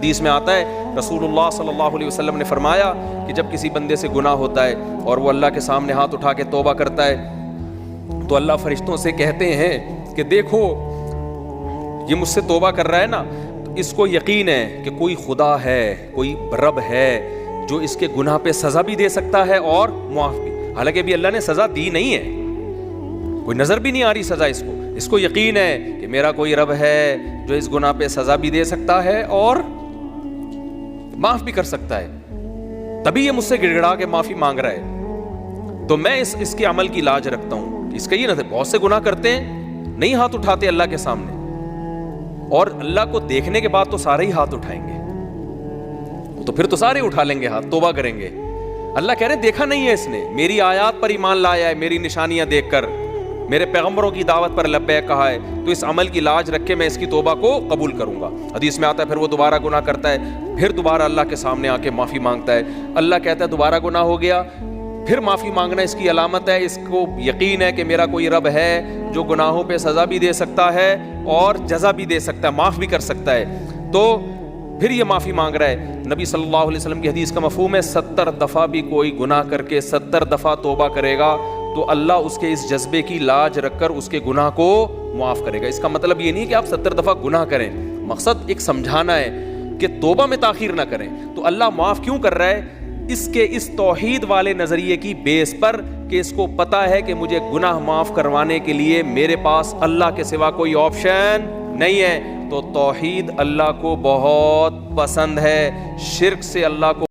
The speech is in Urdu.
حدیث میں آتا ہے رسول اللہ صلی اللہ علیہ وسلم نے فرمایا کہ جب کسی بندے سے گناہ ہوتا ہے اور وہ اللہ کے سامنے ہاتھ اٹھا کے توبہ کرتا ہے تو اللہ فرشتوں سے کہتے ہیں کہ دیکھو یہ مجھ سے توبہ کر رہا ہے نا، تو اس کو یقین ہے کہ کوئی خدا ہے، کوئی رب ہے جو اس کے گناہ پہ سزا بھی دے سکتا ہے اور معاف بھی. حالانکہ ابھی اللہ نے سزا دی نہیں ہے، کوئی نظر بھی نہیں آ رہی سزا اس کو یقین ہے کہ میرا کوئی رب ہے جو اس گناہ پہ سزا بھی دے سکتا ہے اور معاف بھی کر سکتا ہے، تبھی یہ مجھ سے گڑ گڑا کے معافی مانگ رہا ہے. تو میں اس کے عمل کی لاج رکھتا ہوں. اس کا یہ نہ بہت سے گناہ کرتے ہیں، نہیں ہاتھ اٹھاتے اللہ کے سامنے، اور اللہ کو دیکھنے کے بعد تو سارے ہی ہاتھ اٹھائیں گے، تو پھر تو سارے اٹھا لیں گے ہاتھ، توبہ کریں گے. اللہ کہہ رہے ہیں دیکھا نہیں ہے اس نے، میری آیات پر ایمان لایا ہے، میری نشانیاں دیکھ کر، میرے پیغمبروں کی دعوت پر لبیک کہا ہے، تو اس عمل کی لاج رکھ کے میں اس کی توبہ کو قبول کروں گا. حدیث میں آتا ہے پھر وہ دوبارہ گناہ کرتا ہے، پھر دوبارہ اللہ کے سامنے آ کے معافی مانگتا ہے. اللہ کہتا ہے دوبارہ گناہ ہو گیا، پھر معافی مانگنا اس کی علامت ہے، اس کو یقین ہے کہ میرا کوئی رب ہے جو گناہوں پہ سزا بھی دے سکتا ہے اور جزا بھی دے سکتا ہے، معاف بھی کر سکتا ہے. تو پھر یہ معافی مانگ رہا ہے. نبی صلی اللہ علیہ وسلم کی حدیث کا مفہوم ہے 70 دفعہ بھی کوئی گناہ کر کے 70 دفعہ توبہ کرے گا تو اللہ اس کے اس جذبے کی لاج رکھ کر اس کے گناہ کو معاف کرے گا. اس کا مطلب یہ نہیں کہ آپ 70 دفعہ گناہ کریں، مقصد ایک سمجھانا ہے کہ توبہ میں تاخیر نہ کریں. تو اللہ معاف کیوں کر رہا ہے؟ اس کے اس توحید والے نظریے کی بیس پر کہ اس کو پتا ہے کہ مجھے گناہ معاف کروانے کے لیے میرے پاس اللہ کے سوا کوئی آپشن نہیں ہے. تو توحید اللہ کو بہت پسند ہے، شرک سے اللہ کو